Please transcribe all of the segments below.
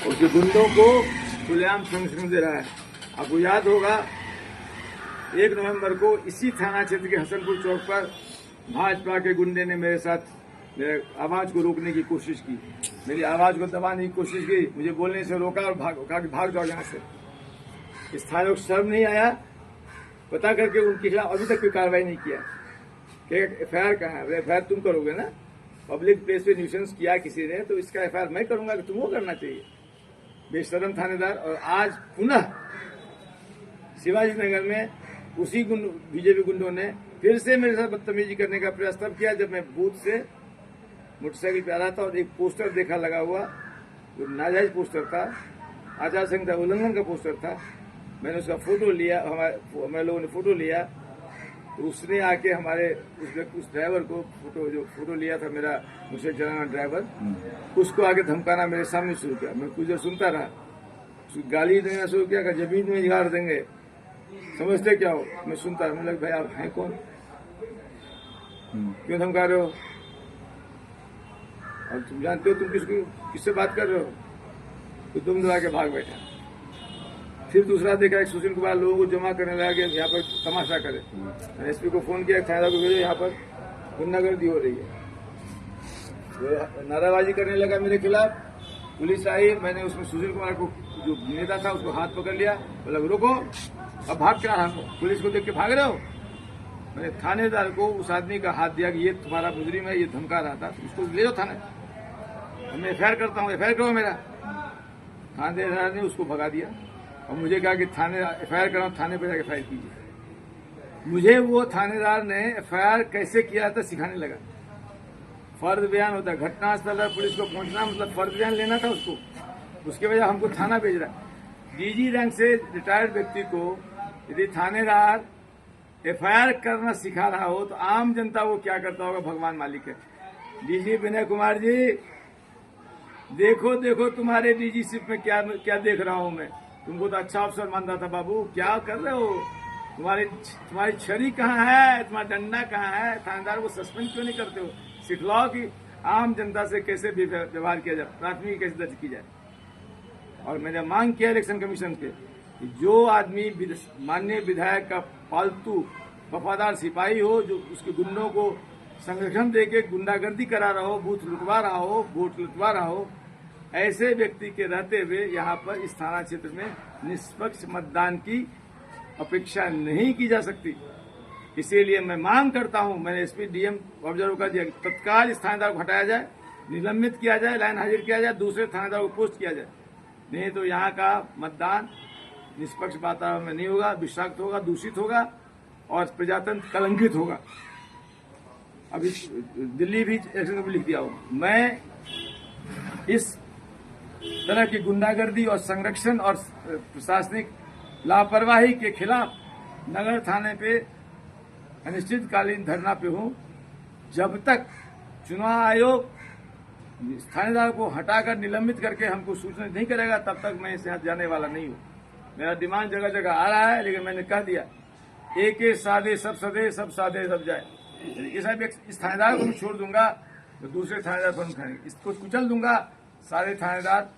उसके गुंडों को खुलेआम संरक्षण दे रहा है। आपको याद होगा 1 नवंबर को इसी थाना क्षेत्र के हसनपुर चौक पर भाजपा के गुंडे ने मेरे साथ मेरे आवाज को रोकने की कोशिश की, मेरी आवाज को दबाने की कोशिश की, मुझे बोलने से रोका और भाग जाओ यहाँ से। इस थाने को शर्म नहीं आया? पता करके उनके खिलाफ अभी तक कोई कार्रवाई नहीं किया। एफआईआर कहाँ है? एफआईआर तुम करोगे ना? पब्लिक प्लेस पे न्यूसेंस किया किसी ने तो इसका एफआईआर मैं करूंगा कि तुमको करना चाहिए, बेशरम थानेदार। और आज पुनः शिवाजी नगर में उसी बीजेपी गुंडों ने फिर से मेरे साथ बदतमीजी करने का प्रयास तब किया जब मैं बूथ से मोटरसाइकिल पे आ रहा था और एक पोस्टर देखा लगा हुआ, जो नाजायज पोस्टर था, आचार संहिता उल्लंघन का पोस्टर था। मैंने उसका फोटो लिया, हमारे लोगों ने फोटो लिया, तो उसने आके हमारे उस ड्राइवर को फोटो लिया था, मेरा मुझसे चलाना ड्राइवर, उसको आके धमकाना मेरे सामने शुरू किया। मैं कुछ देर सुनता रहा, उसको गाली देना शुरू किया कि जमीन में इजहार देंगे, समझते क्या हो? मैं सुनता रहा। मैं लगा भाई आप हैं कौन, क्यों धमका रहे हो, और तुम जानते हो तुम किससे बात कर रहे हो? तो तुम दबा के भाग बैठा। फिर दूसरा देखा एक सुशील कुमार लोगों को जमा करने लगा कि यहाँ पर तमाशा करे। मैंने एसपी को फोन किया, थानेदार को भेजो, यहाँ पर गुंडागर्दी हो रही है। नाराबाजी करने लगा मेरे खिलाफ, पुलिस आई, मैंने उसमें सुशील कुमार को जो नेता था उसको हाथ पकड़ लिया, बोला रोको, अब भाग क्या रहा हो? पुलिस को देख के भाग रहे हो? मैंने थानेदार को उस आदमी का हाथ दिया कि ये तुम्हारा मुजरिम है, ये धमका रहा था, उसको ले जाओ थाने, मैं एफआईआर करता हूँ, एफआईआर करो मेरा। थानेदार ने उसको भगा दिया और मुझे कहा कि थाने एफआईआर कराओ, थाने पर जाकर एफआईआर कीजिए। मुझे वो थानेदार ने एफआईआर कैसे किया था सिखाने लगा। फर्द बयान होता है, घटनास्थल पर पुलिस को पहुंचना मतलब फर्द बयान लेना था उसको, उसके वजह हमको थाना भेज रहा है। डीजी रैंक से रिटायर्ड व्यक्ति को यदि थानेदार एफआईआर करना सिखा रहा हो तो आम जनता वो क्या करता होगा, भगवान मालिक है। डीजी विनय कुमार जी, देखो देखो तुम्हारे डीजीशिप में क्या देख रहा हूं मैं। तुमको तो अच्छा अफसर मानता था बाबू, क्या कर रहे हो? तुम्हारी छड़ी कहाँ है, तुम्हारा डंडा कहाँ है? थानेदार को सस्पेंड क्यों नहीं करते हो? सिखलाओ कि आम जनता से कैसे व्यवहार किया जाए, प्राथमिकी कैसे दर्ज की जाए। और मैंने मांग किया इलेक्शन कमीशन के कि जो आदमी माननीय विधायक का पालतू वफादार सिपाही हो, जो उसके गुंडों को संरक्षण देके गुंडागर्दी करा रहा हो, बूथ लुटवा रहा हो, वोट लुटवा रहा हो, ऐसे व्यक्ति के रहते हुए यहाँ पर इस थाना क्षेत्र में निष्पक्ष मतदान की अपेक्षा नहीं की जा सकती। इसीलिए मैं मांग करता हूं, मैंने एसपी डीएम ऑब्जर्व कर दिया, तत्काल इस थानेदार को हटाया जाए, निलंबित किया जाए, लाइन हाजिर किया जाए, दूसरे थानेदार को पोस्ट किया जाए। नहीं तो यहाँ का मतदान निष्पक्ष वातावरण में नहीं होगा, विषाक्त होगा, दूषित होगा और प्रजातंत्र कलंकित होगा। अभी दिल्ली भी इलेक्शन को लिख दिया हो। मैं इस तरह की गुंडागर्दी और संरक्षण और प्रशासनिक लापरवाही के खिलाफ नगर थाने पे अनिश्चितकालीन धरना पे हूं। जब तक चुनाव आयोग थानेदार को हटाकर निलंबित करके हमको सूचना नहीं करेगा तब तक मैं इससे जाने वाला नहीं हूं। मेरा डिमांड जगह जगह आ रहा है, लेकिन मैंने कह दिया एक सादे सब सदे, सब सादे सब जाए। इस थानेदार को मैं छोड़ दूंगा तो दूसरे थानेदार पर उठाएंगे, इसको कुचल दूंगा, सारे थानेदार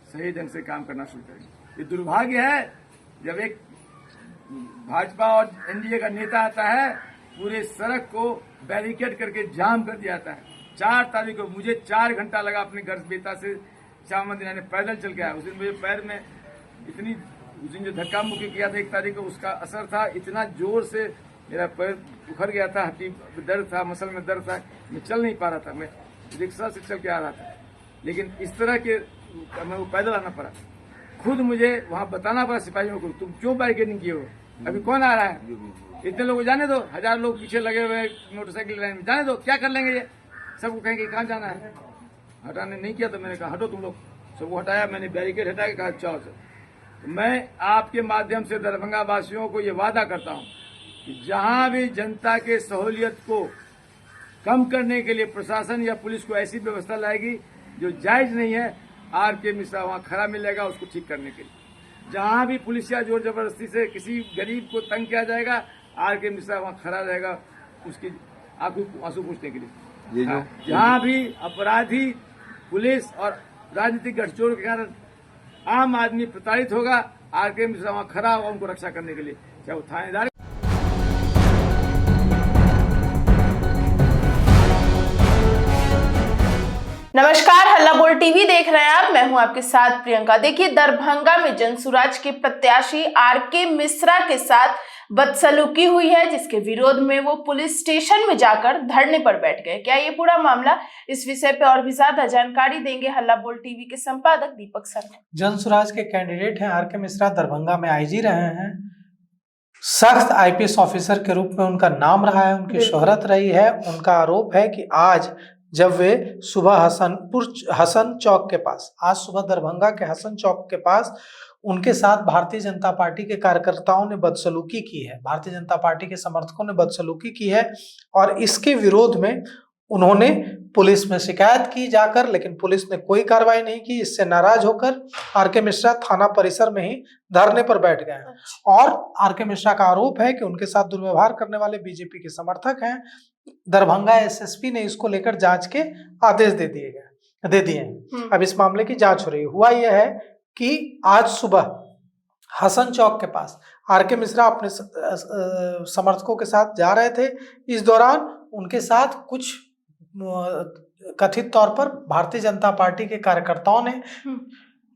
सही ढंग से काम करना शुरू करेंगे। ये दुर्भाग्य है जब एक भाजपा और एनडीए का नेता आता है, पूरे सड़क को बैरिकेड करके जाम कर दिया जाता है। 4 तारीख को मुझे 4 घंटा लगा अपने घर बेटा से श्याम मंदिर आने, पैदल चल के आया। उस दिन मुझे पैर में उस दिन जो धक्का मुक्की किया था 1 तारीख को, उसका असर था, इतना जोर से मेरा पैर उखड़ गया था, हड्डी दर्द था, मसल में दर्द था, मैं चल नहीं पा रहा था। मैं रिक्शा से चल के आ रहा था, लेकिन इस तरह के मैं वो पैदल आना पड़ा। खुद मुझे वहां बताना पड़ा सिपाहियों को, तुम क्यों बैरिकेडिंग किए हो? अभी कौन आ रहा है? इतने लोग जाने दो, 1000 लोग पीछे लगे हुए मोटरसाइकिल लाइन में, जाने दो, क्या कर लेंगे ये? सबको कहेंगे कहाँ जाना है। हटाने नहीं किया तो मैंने कहा हटो तुम लोग, सबको हटाया। मैंने बैरिकेड हटा के कहा चलो सर। तो मैं आपके माध्यम से दरभंगा वासियों को ये वादा करता हूं कि जहां भी जनता के सहूलियत को कम करने के लिए प्रशासन या पुलिस को ऐसी व्यवस्था लाएगी जो जायज नहीं है, आर.के. मिश्रा वहां खड़ा मिलेगा उसको ठीक करने के लिए। जहां भी पुलिस या जोर जबरदस्ती से किसी गरीब को तंग किया जाएगा, आर.के. मिश्रा वहां खड़ा रहेगा उसकी आंसू पूछने के लिए। जहां भी अपराधी पुलिस और राजनीतिक गठजोड़ के कारण आम आदमी प्रताड़ित होगा। आरके मिश्रा वहां खड़ा होगा उनको रक्षा करने के लिए, चाहे वो थानेदार। नमस्कार, हल्ला बोल टीवी देख रहे हैं आप। मैं हूं आपके साथ प्रियंका। देखिए, दरभंगा में जनसुराज के प्रत्याशी आरके मिश्रा के साथ बदसलूकी हुई है, जिसके विरोध में वो पुलिस स्टेशन में जाकर धरने पर बैठ गए। क्या ये पूरा मामला, इस विषय पे और भी ज्यादा जानकारी देंगे हल्ला बोल टीवी के संपादक दीपक शर्मा। जनसुराज के कैंडिडेट हैं आरके मिश्रा, दरभंगा में आईजी रहे हैं, सख्त आईपीएस ऑफिसर के रूप में उनका नाम रहा है, उनकी शोहरत रही है। उनका आरोप है कि आज जब वे सुबह हसन चौक के पास, आज सुबह दरभंगा के हसन चौक के पास उनके साथ भारतीय जनता पार्टी के कार्यकर्ताओं ने बदसलूकी की है, भारतीय जनता पार्टी के समर्थकों ने बदसलूकी की है और इसके विरोध में उन्होंने पुलिस में शिकायत की जाकर, लेकिन पुलिस ने कोई कार्रवाई नहीं की। इससे नाराज होकर आरके मिश्रा थाना परिसर में ही धरने पर बैठ गए हैं और आरके मिश्रा का आरोप है कि उनके साथ दुर्व्यवहार करने वाले बीजेपी के समर्थक हैं। दरभंगा एसएसपी ने इसको लेकर जांच के आदेश दे दिए हैं। अब इस मामले की जांच हो रही है। हुआ यह है कि आज सुबह हसन चौक के पास आरके मिश्रा अपने समर्थकों के साथ जा रहे थे। इस दौरान उनके साथ कुछ कथित तौर पर भारतीय जनता पार्टी के कार्यकर्ताओं ने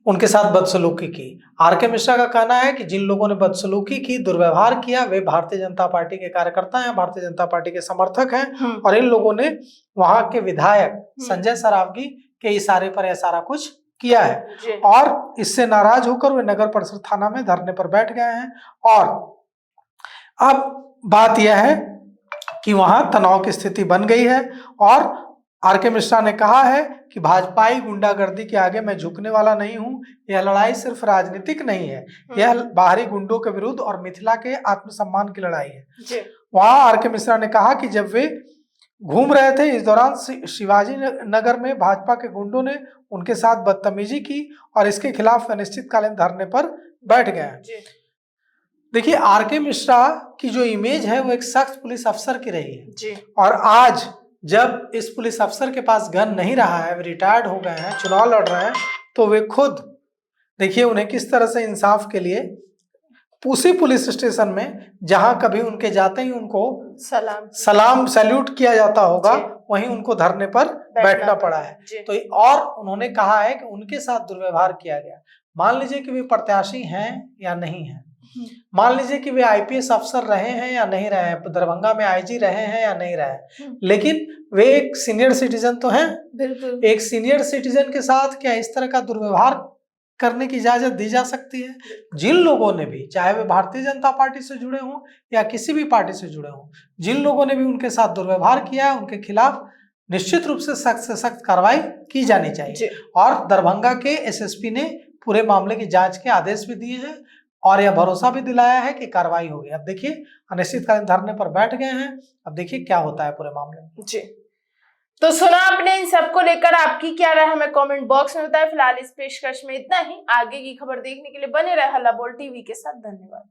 उनके साथ बदसलूकी की। आरके मिश्रा का कहना है कि जिन लोगों ने बदसलूकी की, दुर्व्यवहार किया, वे भारतीय जनता पार्टी के कार्यकर्ता हैं, भारतीय जनता पार्टी के समर्थक हैं और इन लोगों ने वहां के विधायक संजय सरावगी के इशारे पर यह सारा कुछ किया है और इससे नाराज होकर वे नगर परिषद थाना में धरने पर बैठ गए हैं। और अब बात यह है कि वहां तनाव की स्थिति बन गई है और आरके मिश्रा ने कहा है कि भाजपाई गुंडागर्दी के आगे मैं झुकने वाला नहीं हूं। यह लड़ाई सिर्फ राजनीतिक नहीं है, यह बाहरी गुंडों के विरुद्ध और मिथिला के आत्मसम्मान की लड़ाई है। वहां आरके मिश्रा ने कहा कि जब वे घूम रहे थे, इस दौरान शिवाजी नगर में भाजपा के गुंडों ने उनके साथ बदतमीजी की और इसके खिलाफ अनिश्चितकालीन धरने पर बैठ गए हैं। देखिए, आरके मिश्रा की जो इमेज है वो एक सख्त पुलिस अफसर की रही है और आज जब इस पुलिस अफसर के पास गन नहीं रहा है, वे रिटायर्ड हो गए हैं, चुनाव लड़ रहे हैं, तो वे खुद देखिए उन्हें किस तरह से इंसाफ के लिए उसी पुलिस स्टेशन में जहां कभी उनके जाते ही उनको सलाम सैल्यूट किया जाता होगा, वहीं उनको धरने पर बैठना पड़ा है। तो और उन्होंने कहा है कि उनके साथ दुर्व्यवहार किया गया। मान लीजिए कि वे प्रत्याशी हैं या नहीं हैं, मान लीजिए कि वे आईपीएस अफसर रहे हैं या नहीं रहे हैं, दरभंगा में आईजी रहे हैं या नहीं रहे, लेकिन वे एक सीनियर सिटीजन तो हैं। बिल्कुल, एक सीनियर सिटीजन के साथ क्या इस तरह का दुर्व्यवहार करने की इजाजत दी जा सकती है? जिन लोगों ने भी, चाहे वे भारतीय जनता पार्टी से जुड़े हों या किसी भी पार्टी से जुड़े हों, जिन लोगों ने भी उनके साथ दुर्व्यवहार किया है, उनके खिलाफ निश्चित रूप से सख्त कार्रवाई की जानी चाहिए। और दरभंगा के एसएसपी ने पूरे मामले की जांच के आदेश भी दिए हैं और यह भरोसा भी दिलाया है कि कार्रवाई होगी। अब देखिए, अनिश्चितकालीन धरने पर बैठ गए हैं, अब देखिए क्या होता है पूरे मामले में। जी, तो सुना आपने। इन सबको लेकर आपकी क्या राय हमें कमेंट बॉक्स में बताएं। फिलहाल इस पेशकश में इतना ही। आगे की खबर देखने के लिए बने रहे हल्ला बोल टीवी के साथ। धन्यवाद।